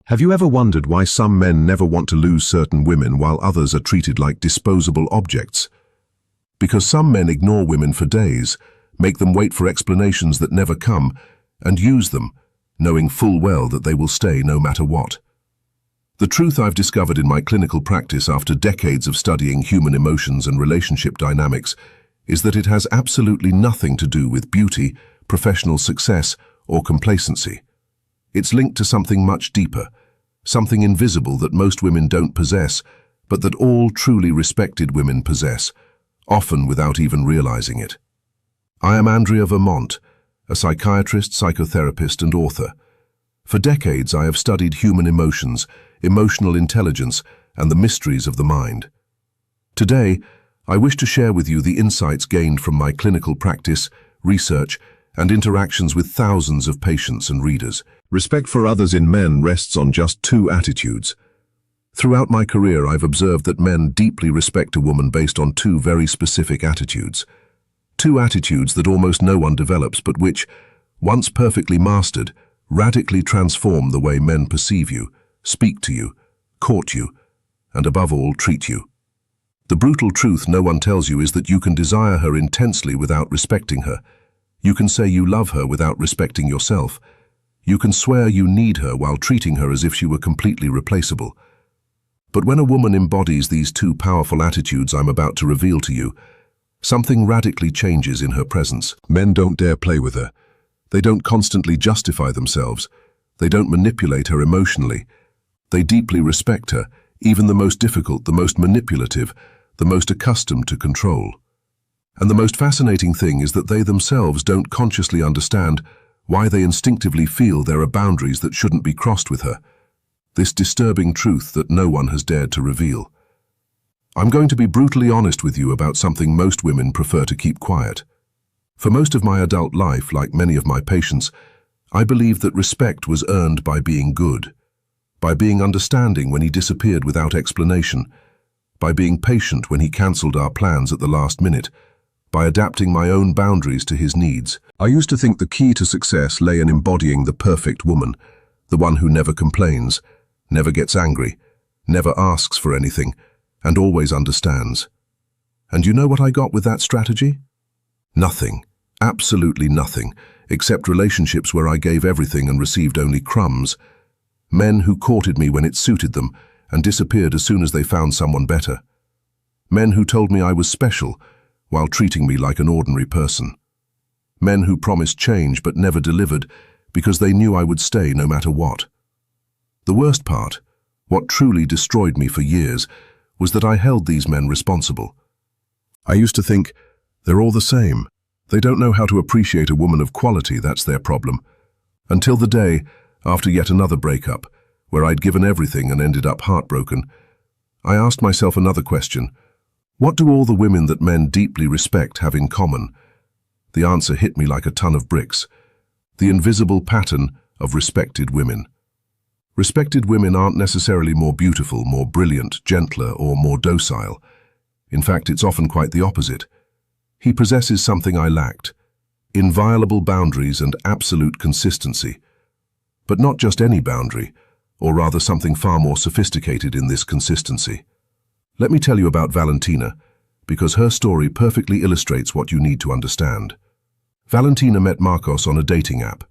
Have you ever wondered why some men never want to lose certain women while others are treated like disposable objects? Because some men ignore women for days, make them wait for explanations that never come, and use them, knowing full well that they will stay no matter what. The truth I've discovered in my clinical practice after decades of studying human emotions and relationship dynamics is that it has absolutely nothing to do with beauty, professional success, or complacency. It's linked to something much deeper, something invisible that most women don't possess, but that all truly respected women possess, often without even realizing it. I am Andrea Vermont, a psychiatrist, psychotherapist, and author. For decades, I have studied human emotions, emotional intelligence, and the mysteries of the mind. Today, I wish to share with you the insights gained from my clinical practice, research, and interactions with thousands of patients and readers. Respect for others in men rests on just two attitudes. Throughout my career, I've observed that men deeply respect a woman based on two very specific attitudes. Two attitudes that almost no one develops, but which, once perfectly mastered, radically transform the way men perceive you, speak to you, court you, and above all, treat you. The brutal truth no one tells you is that you can desire her intensely without respecting her. You can say you love her without respecting yourself. You can swear you need her while treating her as if she were completely replaceable. But when a woman embodies these two powerful attitudes I'm about to reveal to you, something radically changes in her presence. Men don't dare play with her. They don't constantly justify themselves. They don't manipulate her emotionally. They deeply respect her, even the most difficult, the most manipulative, the most accustomed to control. And the most fascinating thing is that they themselves don't consciously understand why they instinctively feel there are boundaries that shouldn't be crossed with her. This disturbing truth that no one has dared to reveal. I'm going to be brutally honest with you about something most women prefer to keep quiet. For most of my adult life, like many of my patients, I believed that respect was earned by being good, by being understanding when he disappeared without explanation, by being patient when he cancelled our plans at the last minute, by adapting my own boundaries to his needs. I used to think the key to success lay in embodying the perfect woman, the one who never complains, never gets angry, never asks for anything, and always understands. And you know what I got with that strategy? Nothing, absolutely nothing, except relationships where I gave everything and received only crumbs. Men who courted me when it suited them and disappeared as soon as they found someone better. Men who told me I was special while treating me like an ordinary person. Men who promised change but never delivered because they knew I would stay no matter what. The worst part, what truly destroyed me for years, was that I held these men responsible. I used to think, they're all the same. They don't know how to appreciate a woman of quality, that's their problem. Until the day, after yet another breakup, where I'd given everything and ended up heartbroken, I asked myself another question. What do all the women that men deeply respect have in common? The answer hit me like a ton of bricks. The invisible pattern of respected women. Respected women aren't necessarily more beautiful, more brilliant, gentler, or more docile. In fact, it's often quite the opposite. He possesses something I lacked: inviolable boundaries and absolute consistency. But not just any boundary, or rather something far more sophisticated in this consistency. Let me tell you about Valentina, because her story perfectly illustrates what you need to understand. Valentina met Marcos on a dating app.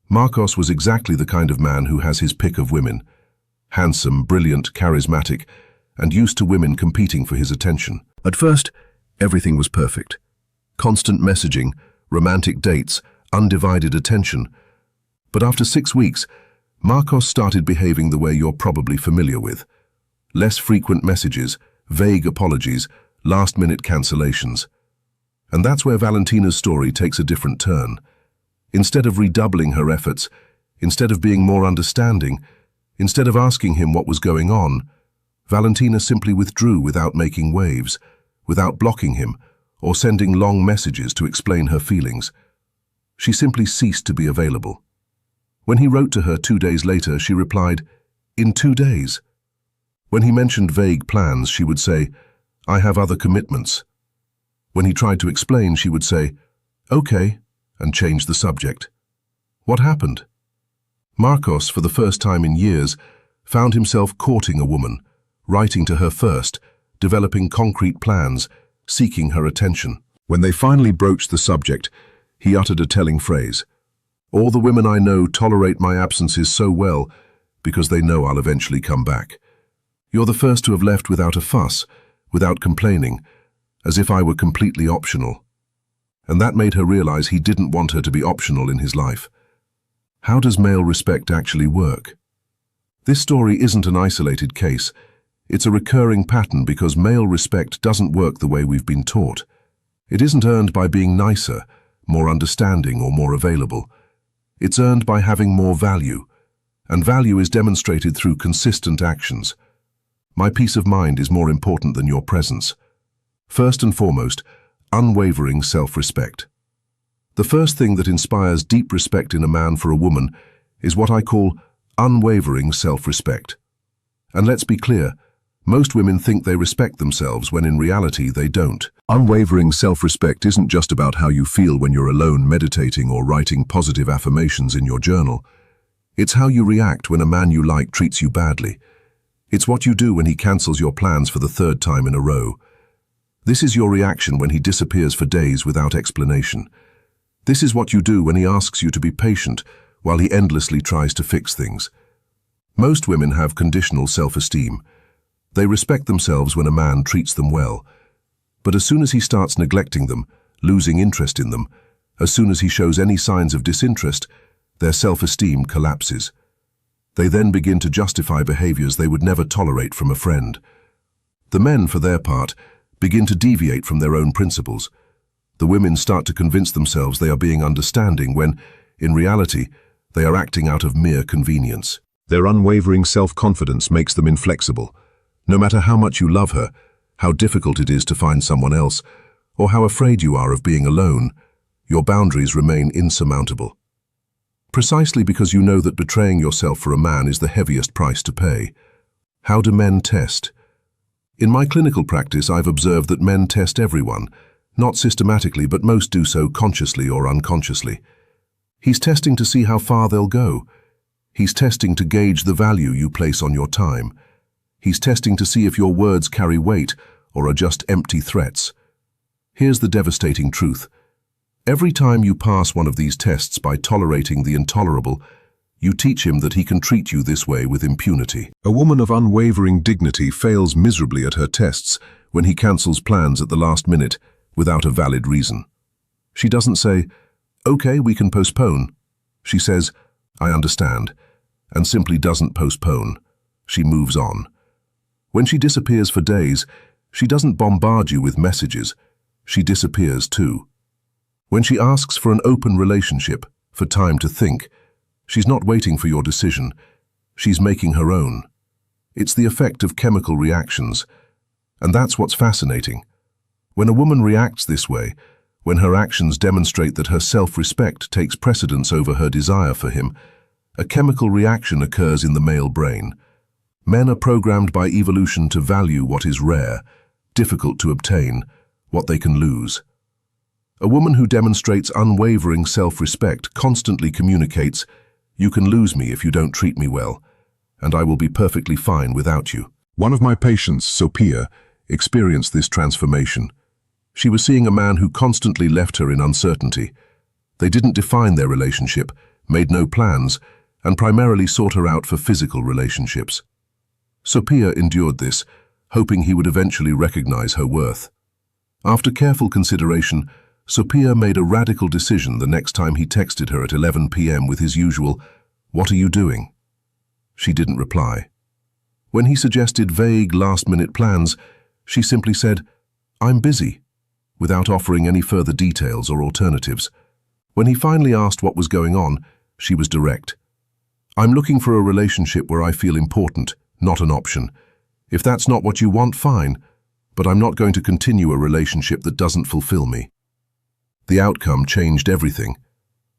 Marcos was exactly the kind of man who has his pick of women. Handsome, brilliant, charismatic, and used to women competing for his attention. At first, everything was perfect. Constant messaging, romantic dates, undivided attention. But after 6 weeks, Marcos started behaving the way you're probably familiar with. Less frequent messages, vague apologies, last-minute cancellations. And that's where Valentina's story takes a different turn. Instead of redoubling her efforts, instead of being more understanding, instead of asking him what was going on, Valentina simply withdrew without making waves, without blocking him, or sending long messages to explain her feelings. She simply ceased to be available. When he wrote to her 2 days later, she replied, "In 2 days." When he mentioned vague plans, she would say, "I have other commitments." When he tried to explain, she would say, "Okay," and change the subject. What happened? Marcos, for the first time in years, found himself courting a woman, writing to her first, developing concrete plans, seeking her attention. When they finally broached the subject, he uttered a telling phrase. "All the women I know tolerate my absences so well because they know I'll eventually come back. You're the first to have left without a fuss, without complaining, as if I were completely optional." And that made her realize he didn't want her to be optional in his life. How does male respect actually work? This story isn't an isolated case. It's a recurring pattern because male respect doesn't work the way we've been taught. It isn't earned by being nicer, more understanding, or more available. It's earned by having more value, and value is demonstrated through consistent actions. My peace of mind is more important than your presence. First and foremost, unwavering self-respect. The first thing that inspires deep respect in a man for a woman is what I call unwavering self-respect. And let's be clear, most women think they respect themselves when in reality they don't. Unwavering self-respect isn't just about how you feel when you're alone meditating or writing positive affirmations in your journal. It's how you react when a man you like treats you badly. It's what you do when he cancels your plans for the third time in a row. This is your reaction when he disappears for days without explanation. This is what you do when he asks you to be patient while he endlessly tries to fix things. Most women have conditional self-esteem. They respect themselves when a man treats them well. But as soon as he starts neglecting them, losing interest in them, as soon as he shows any signs of disinterest, their self-esteem collapses. They then begin to justify behaviors they would never tolerate from a friend. The men, for their part, begin to deviate from their own principles. The women start to convince themselves they are being understanding when, in reality, they are acting out of mere convenience. Their unwavering self-confidence makes them inflexible. No matter how much you love her, how difficult it is to find someone else, or how afraid you are of being alone, your boundaries remain insurmountable. Precisely because you know that betraying yourself for a man is the heaviest price to pay. How do men test? In my clinical practice, I've observed that men test everyone, not systematically, but most do so consciously or unconsciously. He's testing to see how far they'll go. He's testing to gauge the value you place on your time. He's testing to see if your words carry weight or are just empty threats. Here's the devastating truth. Every time you pass one of these tests by tolerating the intolerable, you teach him that he can treat you this way with impunity. A woman of unwavering dignity fails miserably at her tests when he cancels plans at the last minute without a valid reason. She doesn't say, "Okay, we can postpone." She says, "I understand," and simply doesn't postpone. She moves on. When she disappears for days, she doesn't bombard you with messages. She disappears too. When she asks for an open relationship, for time to think, she's not waiting for your decision. She's making her own. It's the effect of chemical reactions. And that's what's fascinating. When a woman reacts this way, when her actions demonstrate that her self-respect takes precedence over her desire for him, a chemical reaction occurs in the male brain. Men are programmed by evolution to value what is rare, difficult to obtain, what they can lose. A woman who demonstrates unwavering self-respect constantly communicates, "You can lose me if you don't treat me well, and I will be perfectly fine without you." One of my patients, Sophia, experienced this transformation. She was seeing a man who constantly left her in uncertainty. They didn't define their relationship, made no plans, and primarily sought her out for physical relationships. Sophia endured this, hoping he would eventually recognize her worth. After careful consideration, Sophia made a radical decision the next time he texted her at 11 p.m. with his usual, "What are you doing?" She didn't reply. When he suggested vague last-minute plans, she simply said, "I'm busy," without offering any further details or alternatives. When he finally asked what was going on, she was direct. "I'm looking for a relationship where I feel important, not an option. If that's not what you want, fine, but I'm not going to continue a relationship that doesn't fulfill me." The outcome changed everything.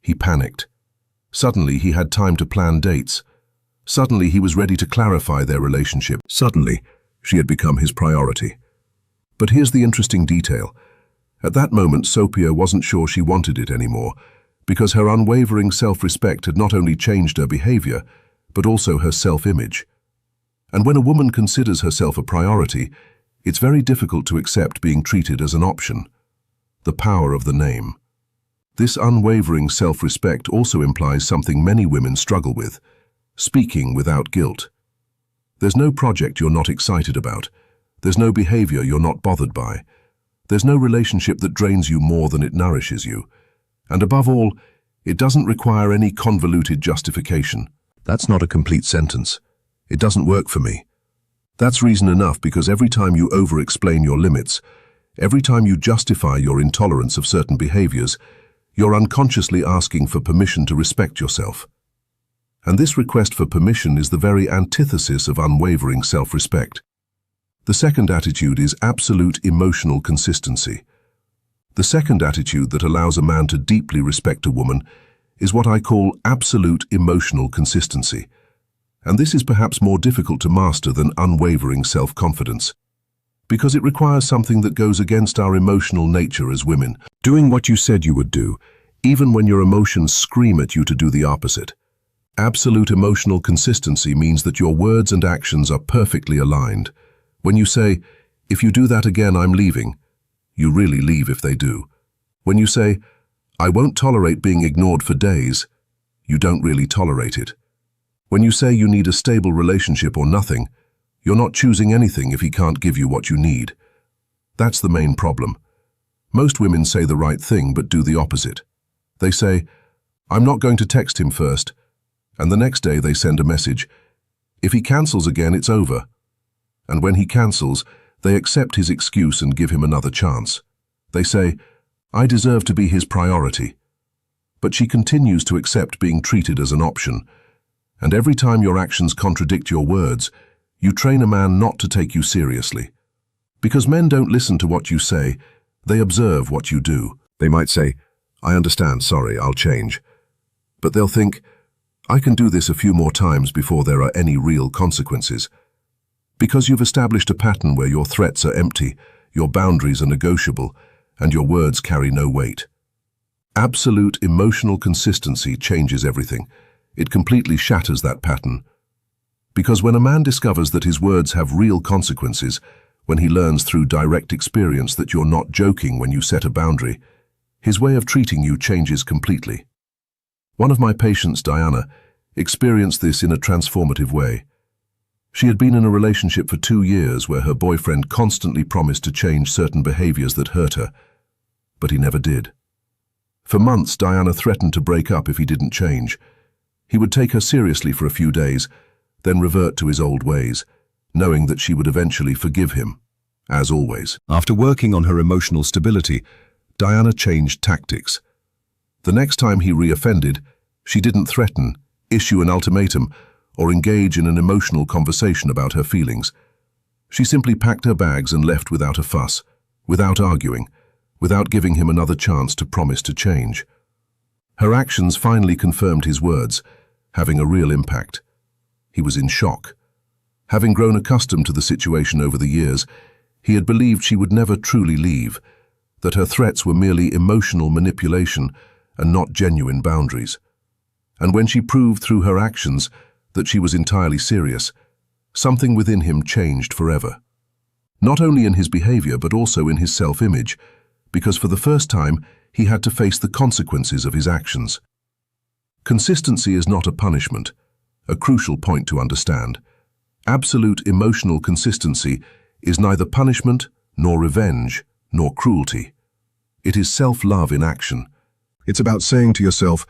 He panicked. Suddenly, he had time to plan dates. Suddenly, he was ready to clarify their relationship. Suddenly, she had become his priority. But here's the interesting detail. At that moment, Sophia wasn't sure she wanted it anymore, because her unwavering self-respect had not only changed her behavior, but also her self-image. And when a woman considers herself a priority, it's very difficult to accept being treated as an option. The power of the name. This unwavering self-respect also implies something many women struggle with: speaking without guilt. There's no project you're not excited about. There's no behavior you're not bothered by. There's no relationship that drains you more than it nourishes you. And above all, it doesn't require any convoluted justification. That's not a complete sentence. It doesn't work for me. That's reason enough, because every time you over-explain your limits, every time you justify your intolerance of certain behaviors, you're unconsciously asking for permission to respect yourself. And this request for permission is the very antithesis of unwavering self-respect. The second attitude is absolute emotional consistency. The second attitude that allows a man to deeply respect a woman is what I call absolute emotional consistency. And this is perhaps more difficult to master than unwavering self-confidence, because it requires something that goes against our emotional nature as women, doing what you said you would do, even when your emotions scream at you to do the opposite. Absolute emotional consistency means that your words and actions are perfectly aligned. When you say, "If you do that again, I'm leaving," you really leave if they do. When you say, "I won't tolerate being ignored for days," you don't really tolerate it. When you say you need a stable relationship or nothing, you're not choosing anything if he can't give you what you need. That's the main problem. Most women say the right thing but do the opposite. They say, "I'm not going to text him first," and the next day they send a message, "If he cancels again, it's over." And when he cancels, they accept his excuse and give him another chance. They say, "I deserve to be his priority." But she continues to accept being treated as an option. And every time your actions contradict your words, you train a man not to take you seriously. Because men don't listen to what you say, they observe what you do. They might say, "I understand, sorry, I'll change." But they'll think, "I can do this a few more times before there are any real consequences." Because you've established a pattern where your threats are empty, your boundaries are negotiable, and your words carry no weight. Absolute emotional consistency changes everything. It completely shatters that pattern. Because when a man discovers that his words have real consequences, when he learns through direct experience that you're not joking when you set a boundary, his way of treating you changes completely. One of my patients, Diana, experienced this in a transformative way. She had been in a relationship for 2 years where her boyfriend constantly promised to change certain behaviors that hurt her, but he never did. For months, Diana threatened to break up if he didn't change. He would take her seriously for a few days, then revert to his old ways, knowing that she would eventually forgive him, as always. After working on her emotional stability, Diana changed tactics. The next time he reoffended, she didn't threaten, issue an ultimatum, or engage in an emotional conversation about her feelings. She simply packed her bags and left without a fuss, without arguing, without giving him another chance to promise to change. Her actions finally confirmed his words, having a real impact. He was in shock. Having grown accustomed to the situation over the years, he had believed she would never truly leave, that her threats were merely emotional manipulation and not genuine boundaries. And when she proved through her actions that she was entirely serious, something within him changed forever. Not only in his behavior but also in his self-image, because for the first time he had to face the consequences of his actions. Consistency is not a punishment, a crucial point to understand. Absolute emotional consistency is neither punishment, nor revenge, nor cruelty. It is self-love in action. It's about saying to yourself,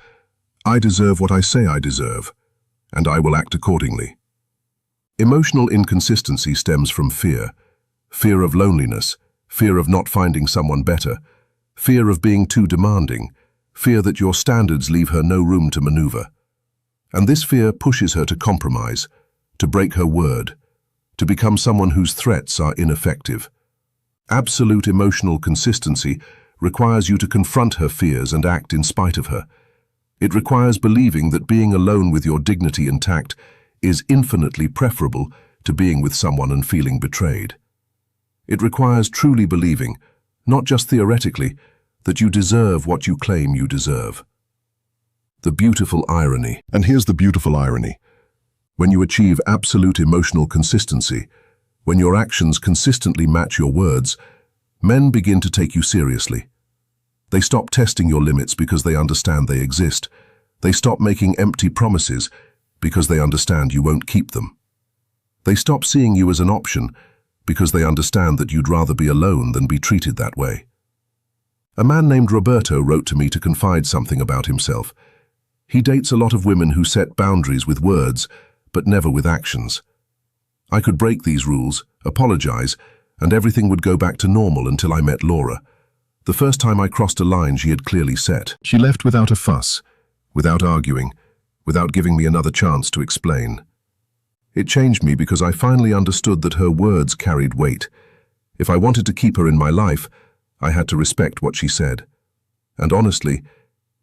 "I deserve what I say I deserve, and I will act accordingly." Emotional inconsistency stems from fear. Fear of loneliness, fear of not finding someone better, fear of being too demanding, fear that your standards leave her no room to maneuver. And this fear pushes her to compromise, to break her word, to become someone whose threats are ineffective. Absolute emotional consistency requires you to confront her fears and act in spite of her. It requires believing that being alone with your dignity intact is infinitely preferable to being with someone and feeling betrayed. It requires truly believing, not just theoretically, that you deserve what you claim you deserve. The beautiful irony. And here's the beautiful irony. When you achieve absolute emotional consistency, when your actions consistently match your words, men begin to take you seriously. They stop testing your limits because they understand they exist. They stop making empty promises because they understand you won't keep them. They stop seeing you as an option because they understand that you'd rather be alone than be treated that way. A man named Roberto wrote to me to confide something about himself. He dates a lot of women who set boundaries with words, but never with actions. I could break these rules, apologize, and everything would go back to normal until I met Laura. The first time I crossed a line she had clearly set. She left without a fuss, without arguing, without giving me another chance to explain. It changed me because I finally understood that her words carried weight. If I wanted to keep her in my life, I had to respect what she said. And honestly,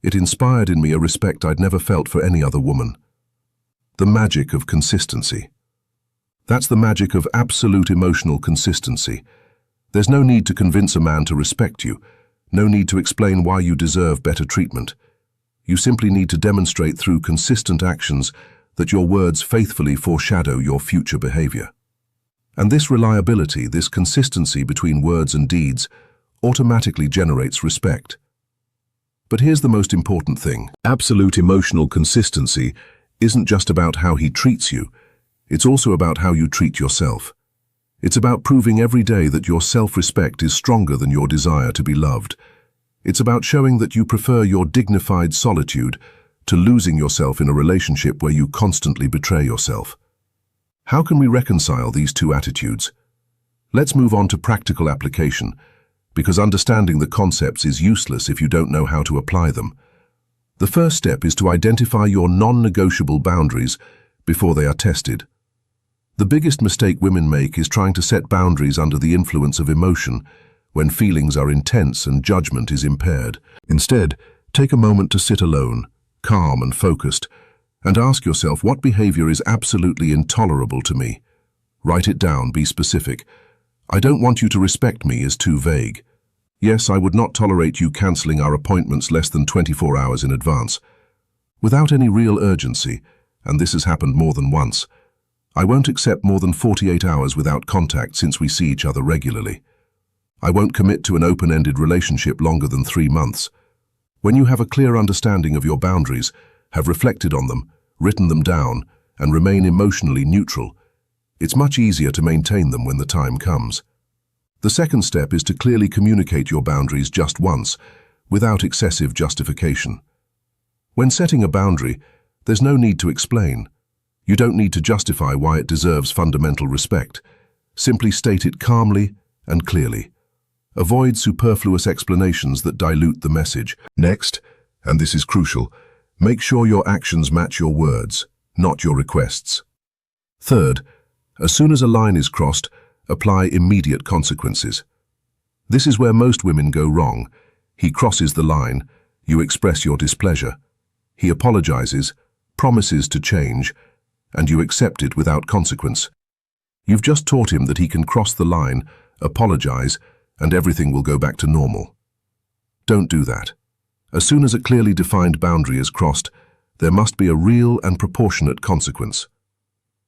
it inspired in me a respect I'd never felt for any other woman. The magic of consistency. That's the magic of absolute emotional consistency. There's no need to convince a man to respect you, no need to explain why you deserve better treatment. You simply need to demonstrate through consistent actions that your words faithfully foreshadow your future behavior. And this reliability, this consistency between words and deeds, automatically generates respect. But here's the most important thing. Absolute emotional consistency isn't just about how he treats you, it's also about how you treat yourself. It's about proving every day that your self-respect is stronger than your desire to be loved. It's about showing that you prefer your dignified solitude to losing yourself in a relationship where you constantly betray yourself. How can we reconcile these two attitudes? Let's move on to practical application, because understanding the concepts is useless if you don't know how to apply them. The first step is to identify your non-negotiable boundaries before they are tested. The biggest mistake women make is trying to set boundaries under the influence of emotion when feelings are intense and judgment is impaired. Instead, take a moment to sit alone, calm and focused, and ask yourself what behavior is absolutely intolerable to me. Write it down, be specific. I don't want you to respect me is too vague. Yes, I would not tolerate you cancelling our appointments less than 24 hours in advance. Without any real urgency, and this has happened more than once, I won't accept more than 48 hours without contact since we see each other regularly. I won't commit to an open-ended relationship longer than 3 months. When you have a clear understanding of your boundaries, have reflected on them, written them down, and remain emotionally neutral, it's much easier to maintain them when the time comes. The second step is to clearly communicate your boundaries just once, without excessive justification. When setting a boundary, there's no need to explain. You don't need to justify why it deserves fundamental respect. Simply state it calmly and clearly. Avoid superfluous explanations that dilute the message. Next, and this is crucial, make sure your actions match your words, not your requests. Third, as soon as a line is crossed, apply immediate consequences. This is where most women go wrong. He crosses the line, you express your displeasure. He apologizes, promises to change, and you accept it without consequence. You've just taught him that he can cross the line, apologize, and everything will go back to normal. Don't do that. As soon as a clearly defined boundary is crossed, there must be a real and proportionate consequence.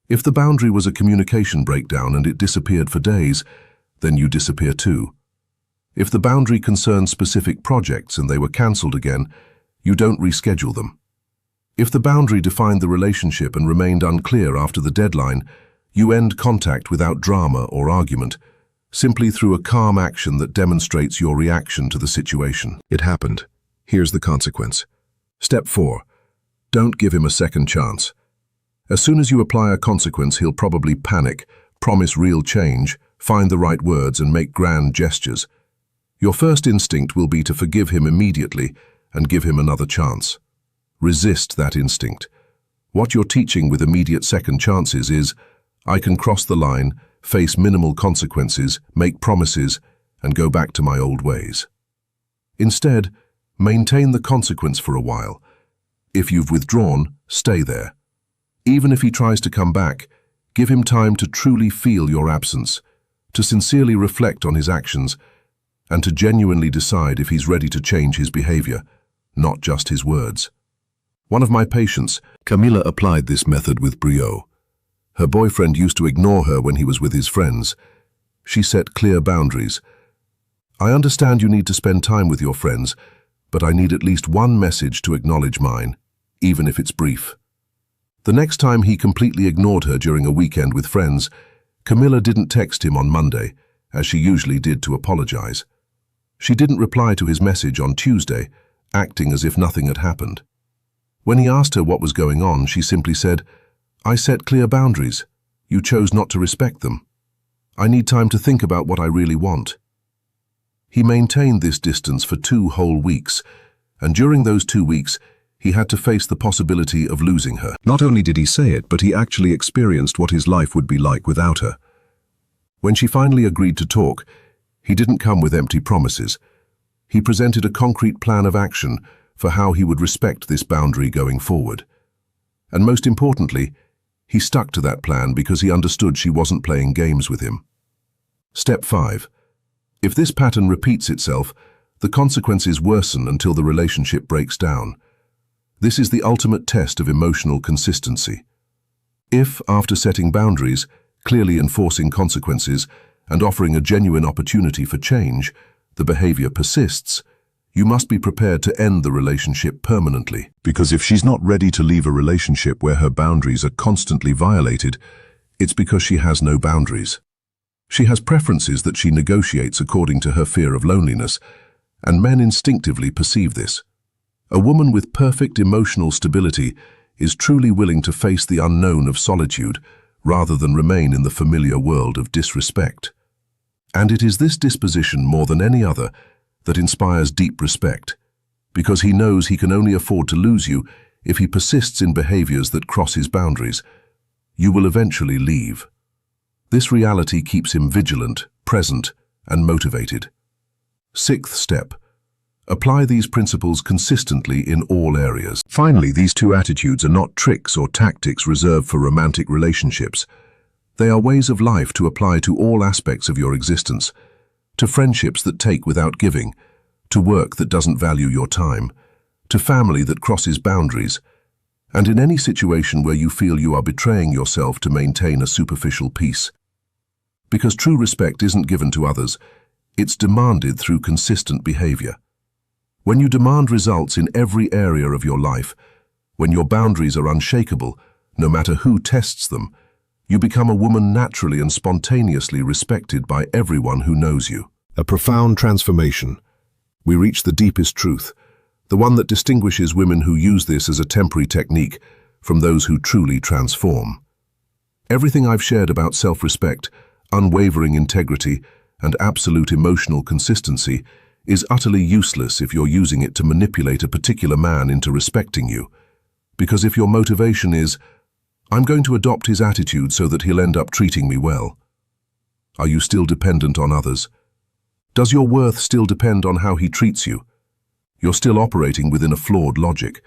If the boundary was a communication breakdown and it disappeared for days, then you disappear too. If the boundary concerned specific projects and they were cancelled again, you don't reschedule them. If the boundary defined the relationship and remained unclear after the deadline, you end contact without drama or argument, simply through a calm action that demonstrates your reaction to the situation. It happened. Here's the consequence. Step 4. Don't give him a second chance. As soon as you apply a consequence, he'll probably panic, promise real change, find the right words and make grand gestures. Your first instinct will be to forgive him immediately and give him another chance. Resist that instinct. What you're teaching with immediate second chances is, I can cross the line, face minimal consequences, make promises, and go back to my old ways. Instead, maintain the consequence for a while. If you've withdrawn, stay there. Even if he tries to come back, give him time to truly feel your absence, to sincerely reflect on his actions, and to genuinely decide if he's ready to change his behavior, not just his words. One of my patients, Camilla, applied this method with brio. Her boyfriend used to ignore her when he was with his friends. She set clear boundaries. I understand you need to spend time with your friends, but I need at least one message to acknowledge mine, even if it's brief. The next time he completely ignored her during a weekend with friends, Camilla didn't text him on Monday, as she usually did, to apologize. She didn't reply to his message on Tuesday, acting as if nothing had happened. When he asked her what was going on, she simply said, "I set clear boundaries. You chose not to respect them. I need time to think about what I really want." He maintained this distance for 2 whole weeks, and during those 2 weeks, he had to face the possibility of losing her. Not only did he say it, but he actually experienced what his life would be like without her. When she finally agreed to talk, he didn't come with empty promises. He presented a concrete plan of action for how he would respect this boundary going forward. And most importantly, he stuck to that plan because he understood she wasn't playing games with him. Step 5. If this pattern repeats itself, the consequences worsen until the relationship breaks down. This is the ultimate test of emotional consistency. If, after setting boundaries, clearly enforcing consequences, and offering a genuine opportunity for change, the behavior persists, you must be prepared to end the relationship permanently. Because if she's not ready to leave a relationship where her boundaries are constantly violated, it's because she has no boundaries. She has preferences that she negotiates according to her fear of loneliness, and men instinctively perceive this. A woman with perfect emotional stability is truly willing to face the unknown of solitude rather than remain in the familiar world of disrespect. And it is this disposition more than any other that inspires deep respect, because he knows he can only afford to lose you if he persists in behaviors that cross his boundaries. You will eventually leave. This reality keeps him vigilant, present, and motivated. 6th step. Apply these principles consistently in all areas. Finally, these 2 attitudes are not tricks or tactics reserved for romantic relationships. They are ways of life to apply to all aspects of your existence, to friendships that take without giving, to work that doesn't value your time, to family that crosses boundaries, and in any situation where you feel you are betraying yourself to maintain a superficial peace. Because true respect isn't given to others, it's demanded through consistent behavior. When you demand results in every area of your life, when your boundaries are unshakable, no matter who tests them, you become a woman naturally and spontaneously respected by everyone who knows you. A profound transformation. We reach the deepest truth, the one that distinguishes women who use this as a temporary technique from those who truly transform. Everything I've shared about self-respect, unwavering integrity, and absolute emotional consistency is utterly useless if you're using it to manipulate a particular man into respecting you. Because if your motivation is, "I'm going to adopt his attitude so that he'll end up treating me well," are you still dependent on others? Does your worth still depend on how he treats you? You're still operating within a flawed logic.